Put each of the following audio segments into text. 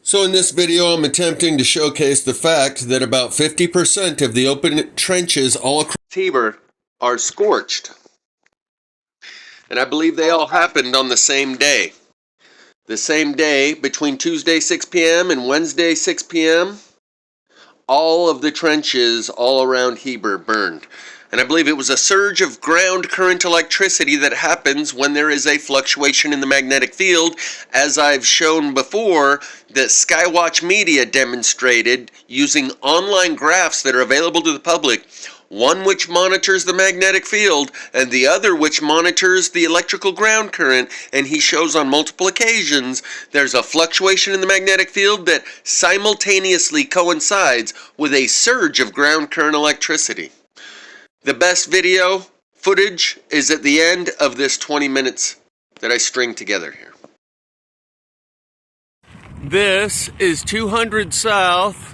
So in this video, I'm attempting to showcase the fact that about 50% of the open trenches all across Heber are scorched. And I believe they all happened on the same day. The same day, between Tuesday 6 p.m. and Wednesday 6 p.m., all of the trenches all around Heber burned. And I believe it was a surge of ground current electricity that happens when there is a fluctuation in the magnetic field, as I've shown before that Skywatch Media demonstrated using online graphs that are available to the public, one which monitors the magnetic field and the other which monitors the electrical ground current, and he shows on multiple occasions there's a fluctuation in the magnetic field that simultaneously coincides with a surge of ground current electricity. The best video footage is at the end of this 20 minutes that I string together here. This is 200 south,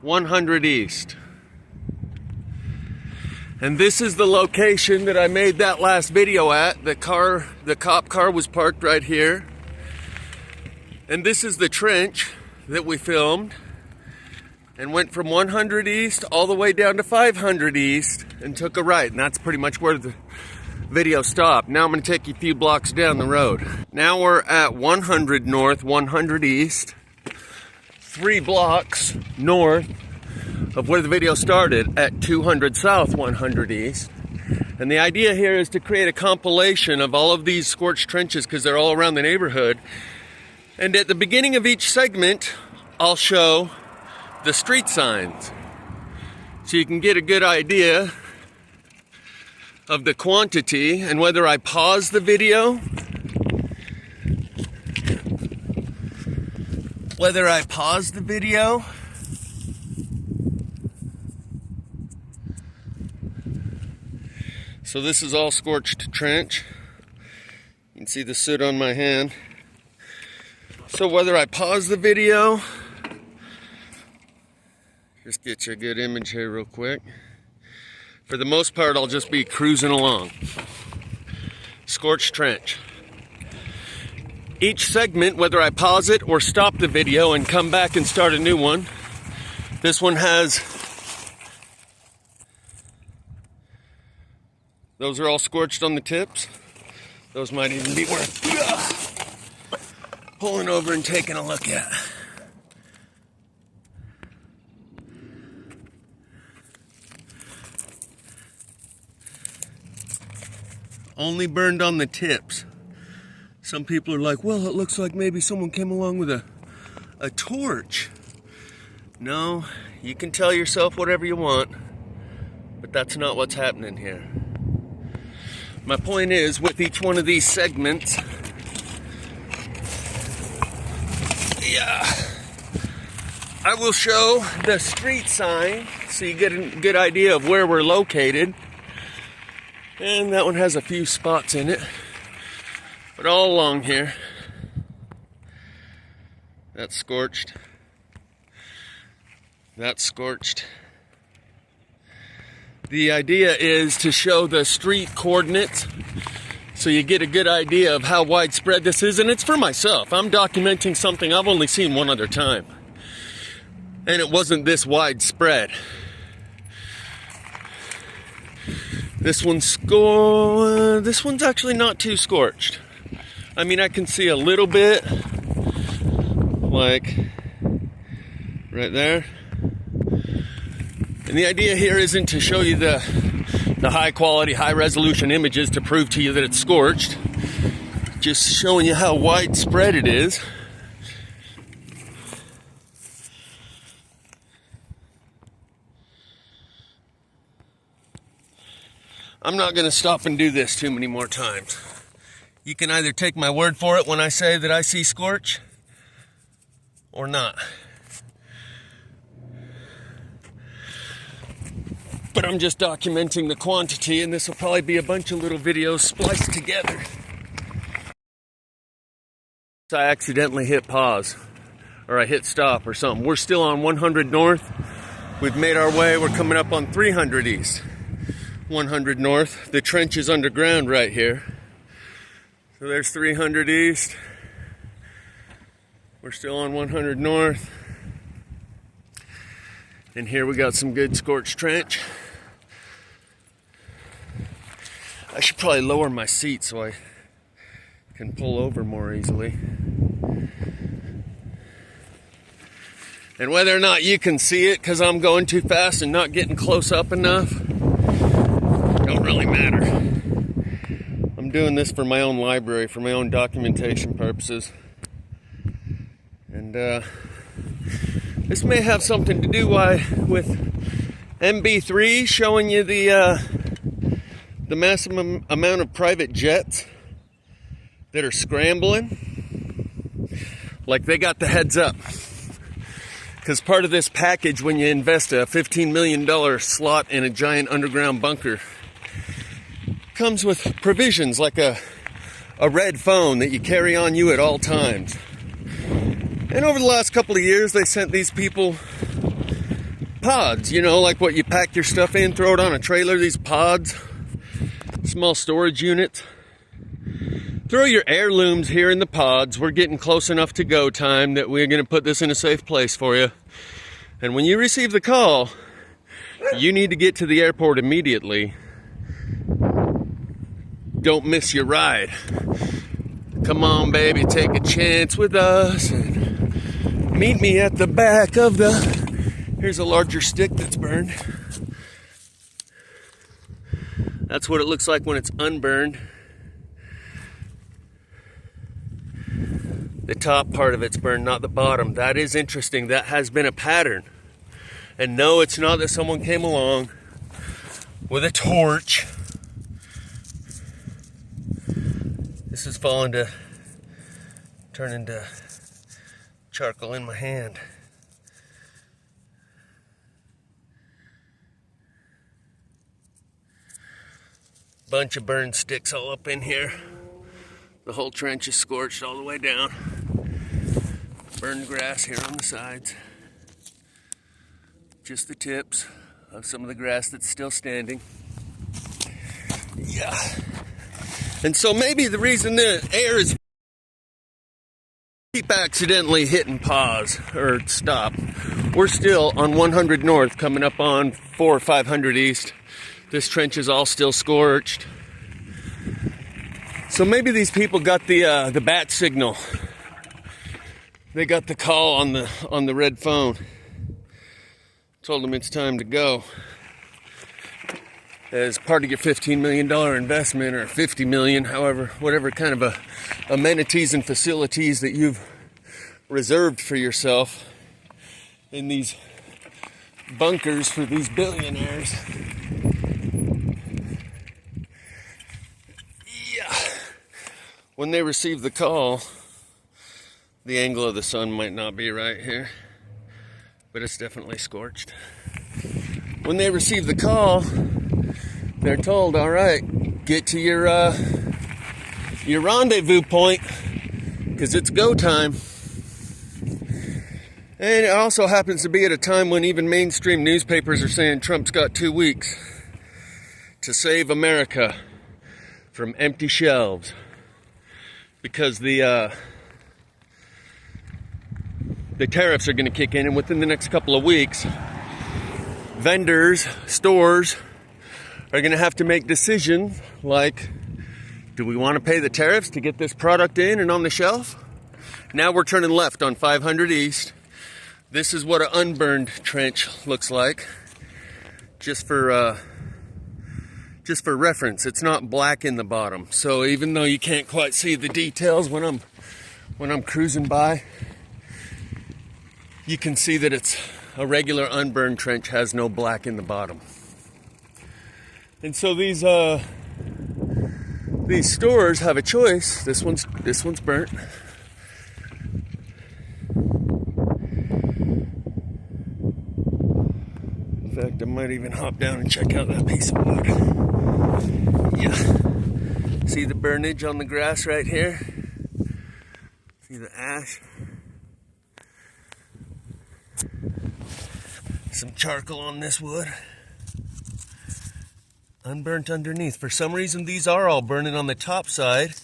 100 east. And this is the location that I made that last video at. The cop car was parked right here. And this is the trench that we filmed. And went from 100 east all the way down to 500 east and took a right. And that's pretty much where the video stopped. Now I'm going to take you a few blocks down the road. Now we're at 100 north, 100 east, 3 blocks north of where the video started at 200 south, 100 east. And the idea here is to create a compilation of all of these scorched trenches because they're all around the neighborhood. And at the beginning of each segment, I'll show the street signs, so you can get a good idea of the quantity and whether I pause the video, So this is all scorched trench. You can see the soot on my hand. So whether I pause the video, just get you a good image here real quick. For the most part, I'll just be cruising along. Scorched trench. Each segment, whether I pause it or stop the video and come back and start a new one, this one has, those are all scorched on the tips. Those might even be worth pulling over and taking a look at. Only burned on the tips. Some people are like, well, it looks like maybe someone came along with a torch. No, you can tell yourself whatever you want, but that's not what's happening here. My point is, with each one of these segments, I will show the street sign so you get a good idea of where we're located. And that one has a few spots in it, but all along here, that's scorched, that's scorched. The idea is to show the street coordinates so you get a good idea of how widespread this is, and it's for myself. I'm documenting something I've only seen one other time, and it wasn't this widespread. This one's actually not too scorched. I mean, I can see a little bit, like right there. And the idea here isn't to show you the high quality, high resolution images to prove to you that it's scorched. Just showing you how widespread it is. I'm not going to stop and do this too many more times. You can either take my word for it when I say that I see scorch, or not. But I'm just documenting the quantity, and this will probably be a bunch of little videos spliced together. I accidentally hit pause, or I hit stop or something. We're still on 100 north. We've made our way. We're coming up on 300 east. 100 north. The trench is underground right here. So there's 300 east. We're still on 100 North. And here we got some good scorched trench. I should probably lower my seat so I can pull over more easily. And whether or not you can see it because I'm going too fast and not getting close up enough, don't really matter. I'm doing this for my own library, for my own documentation purposes. And this may have something to do with MB3 showing you the massive amount of private jets that are scrambling. Like they got the heads up. Because part of this package, when you invest a $15 million slot in a giant underground bunker, comes with provisions like a red phone that you carry on you at all times. And over the last couple of years, they sent these people pods, you know, like what you pack your stuff in, throw it on a trailer, these pods, small storage units. Throw your heirlooms here in the pods. We're getting close enough to go time that we're going to put this in a safe place for you. And when you receive the call, you need to get to the airport immediately. Don't miss your ride. Come on, baby, take a chance with us. And meet me at the back of the... Here's a larger stick that's burned. That's what it looks like when it's unburned. The top part of it's burned, not the bottom. That is interesting. That has been a pattern. And no, it's not that someone came along with a torch. This is falling to turn into charcoal in my hand. Bunch of burned sticks all up in here. The whole trench is scorched all the way down. Burned grass here on the sides. Just the tips of some of the grass that's still standing. Yeah. And so maybe the reason the air is keep accidentally hitting pause or stop. We're still on 100 North, coming up on 400 or 500 East. This trench is all still scorched. So maybe these people got the bat signal. They got the call on the red phone. Told them it's time to go. As part of your $15 million investment, or $50 million, however, whatever kind of amenities and facilities that you've reserved for yourself in these bunkers for these billionaires. Yeah. When they receive the call, the angle of the sun might not be right here, but it's definitely scorched. When they receive the call, they're told, all right, get to your rendezvous point, because it's go time. And it also happens to be at a time when even mainstream newspapers are saying Trump's got 2 weeks to save America from empty shelves, because the tariffs are going to kick in, and within the next couple of weeks, vendors, stores are going to have to make decisions like, do we want to pay the tariffs to get this product in and on the shelf? Now we're turning left on 500 East. This is what an unburned trench looks like. Just for reference, it's not black in the bottom. So even though you can't quite see the details when I'm cruising by, you can see that it's a regular unburned trench, has no black in the bottom. And so these stores have a choice. This one's burnt. In fact, I might even hop down and check out that piece of wood. Yeah. See the burnage on the grass right here? See the ash? Some charcoal on this wood. Unburnt underneath. For some reason, these are all burning on the top side.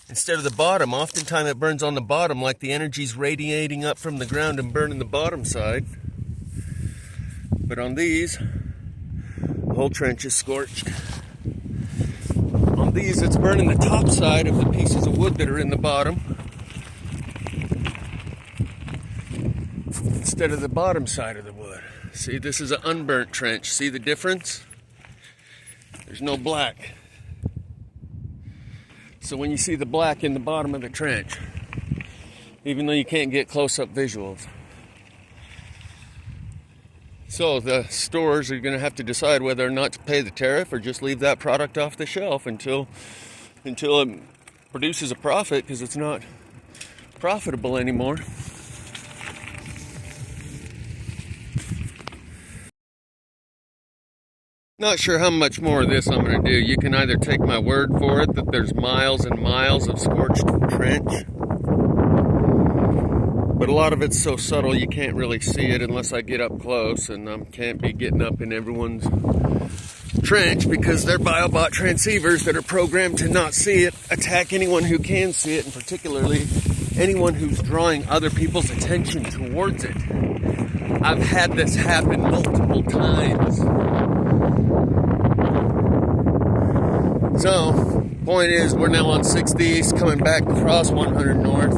instead of the bottom. Oftentimes it burns on the bottom, like the energy's radiating up from the ground and burning the bottom side. But on these, the whole trench is scorched. On these, it's burning the top side of the pieces of wood that are in the bottom, instead of the bottom side of the wood. See, this is an unburnt trench. See the difference? There's no black. So when you see the black in the bottom of the trench, even though you can't get close-up visuals. So the stores are going to have to decide whether or not to pay the tariff or just leave that product off the shelf until it produces a profit, because it's not profitable anymore. Not sure how much more of this I'm going to do. You can either take my word for it that there's miles and miles of scorched trench, but a lot of it's so subtle you can't really see it unless I get up close, and I can't be getting up in everyone's trench because they're biobot transceivers that are programmed to not see it, attack anyone who can see it, and particularly anyone who's drawing other people's attention towards it. I've had this happen multiple times. So, point is, we're now on 60 East, coming back across 100 North,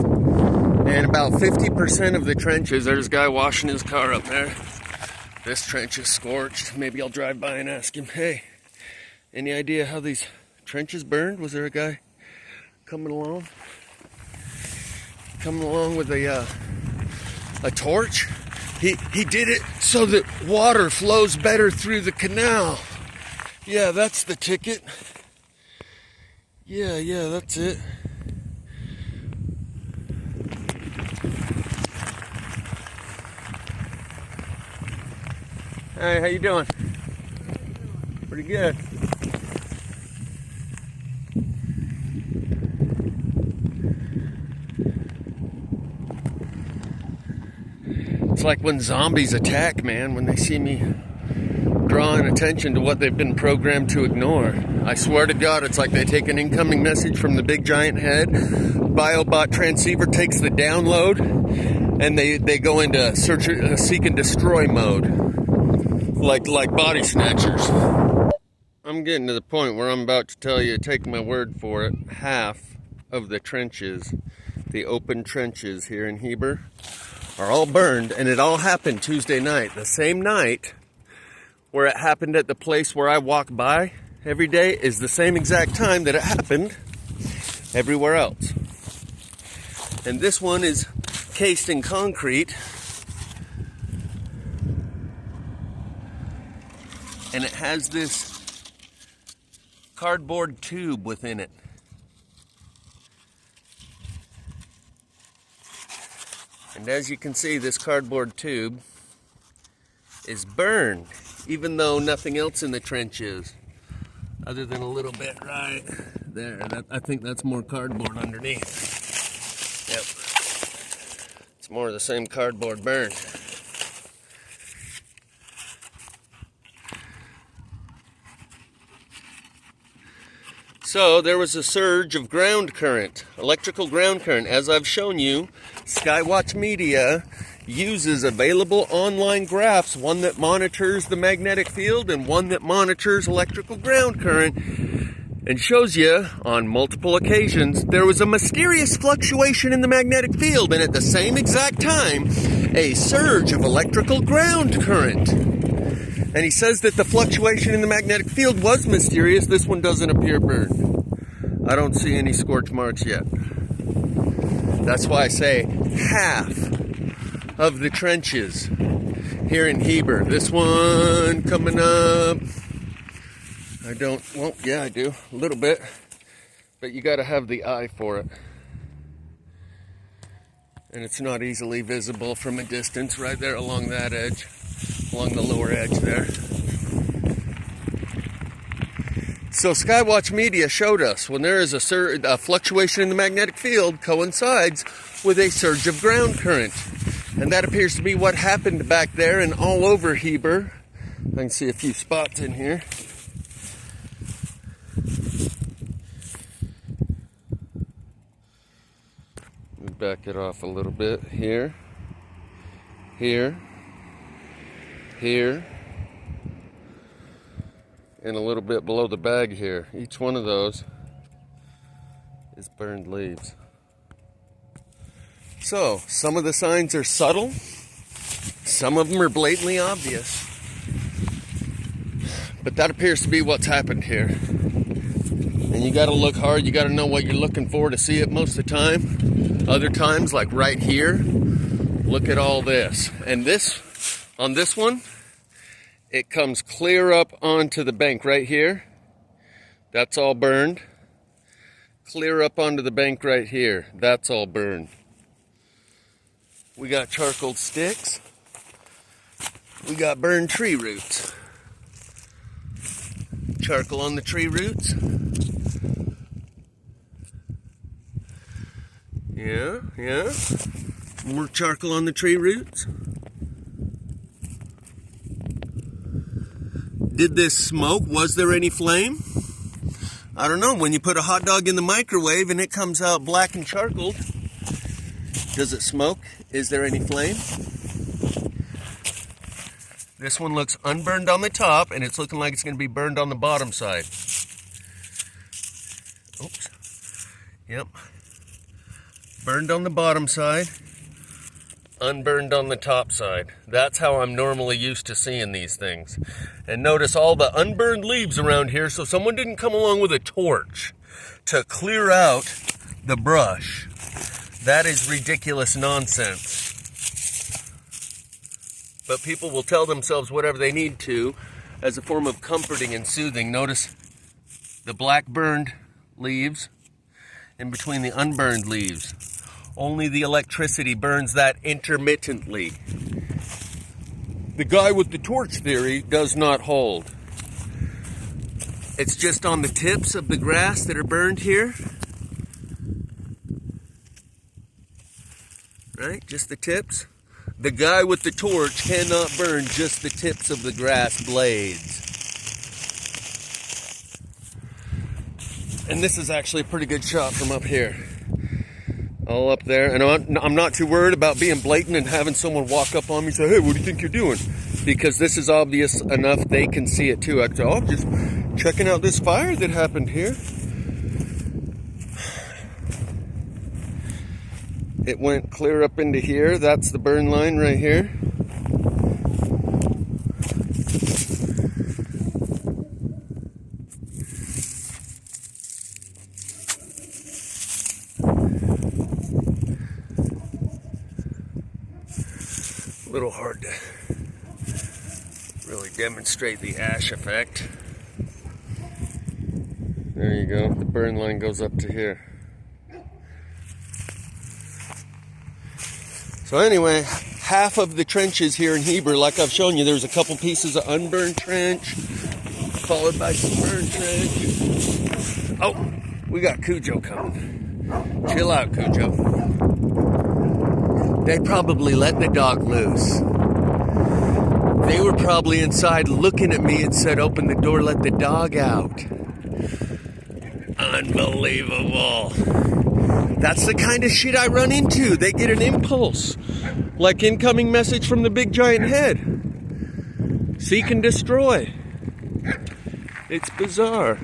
and about 50% of the trenches, there's a guy washing his car up there. This trench is scorched. Maybe I'll drive by and ask him, hey, any idea how these trenches burned? Was there a guy coming along with a torch? He did it so that water flows better through the canal. Yeah, that's the ticket. Yeah, that's it. Hey, how you doing? Pretty good. It's like when zombies attack, man, when they see me drawing attention to what they've been programmed to ignore. I swear to God, it's like they take an incoming message from the big giant head, biobot transceiver takes the download, and they go into seek and destroy mode, like body snatchers. I'm getting to the point where I'm about to tell you, take my word for it, half of the trenches, the open trenches here in Heber, are all burned, and it all happened Tuesday night, the same night where it happened at the place where I walk by every day is the same exact time that it happened everywhere else. And this one is cased in concrete, and it has this cardboard tube within it. And as you can see, this cardboard tube is burned, even though nothing else in the trench is, other than a little bit right there. I think that's more cardboard underneath. Yep. It's more of the same cardboard burn. So there was a surge of ground current, electrical ground current. As I've shown you, Skywatch Media uses available online graphs, one that monitors the magnetic field and one that monitors electrical ground current, and shows you on multiple occasions there was a mysterious fluctuation in the magnetic field, and at the same exact time a surge of electrical ground current. And he says that the fluctuation in the magnetic field was mysterious. This one doesn't appear burned. I don't see any scorch marks yet. That's why I say half of the trenches here in Heber. This one coming up, I do, a little bit, but you got to have the eye for it. And it's not easily visible from a distance right there along that edge, along the lower edge there. So Skywatch Media showed us when there is a fluctuation in the magnetic field coincides with a surge of ground current. And that appears to be what happened back there and all over Heber. I can see a few spots in here. back it off a little bit. Here, here, here, and a little bit below the bag here. Each one of those is burned leaves. So, some of the signs are subtle, some of them are blatantly obvious. But that appears to be what's happened here. And you gotta look hard, you gotta know what you're looking for to see it most of the time. Other times, like right here, look at all this. And this, on this one, it comes clear up onto the bank right here. That's all burned. Clear up onto the bank right here. That's all burned. We got charcoal sticks. We got burned tree roots. Charcoal on the tree roots. Yeah. More charcoal on the tree roots. Did this smoke? Was there any flame? I don't know. When you put a hot dog in the microwave and it comes out black and charcoaled, does it smoke? Is there any flame? This one looks unburned on the top, and it's looking like it's going to be burned on the bottom side. Oops. Yep. Burned on the bottom side, unburned on the top side. That's how I'm normally used to seeing these things. And notice all the unburned leaves around here, so someone didn't come along with a torch to clear out the brush. That is ridiculous nonsense. But people will tell themselves whatever they need to as a form of comforting and soothing. Notice the black burned leaves in between the unburned leaves. Only the electricity burns that intermittently. The guy with the torch theory does not hold. It's just on the tips of the grass that are burned here. Right? Just the tips. The guy with the torch cannot burn just the tips of the grass blades. And this is actually a pretty good shot from up here. All up there. And I'm not too worried about being blatant and having someone walk up on me and say, hey, what do you think you're doing? Because this is obvious enough they can see it too. I can say, oh, I'm just checking out this fire that happened here. It went clear up into here. That's the burn line right here. A little hard to really demonstrate the ash effect. There you go. The burn line goes up to here. So anyway, half of the trenches here in Heber, like I've shown you, there's a couple pieces of unburned trench, followed by some burned trench. Oh, we got Cujo coming. Chill out, Cujo. They probably let the dog loose. They were probably inside looking at me and said, open the door, let the dog out. Unbelievable. That's the kind of shit I run into. They get an impulse, like incoming message from the big giant head. Seek and destroy. It's bizarre.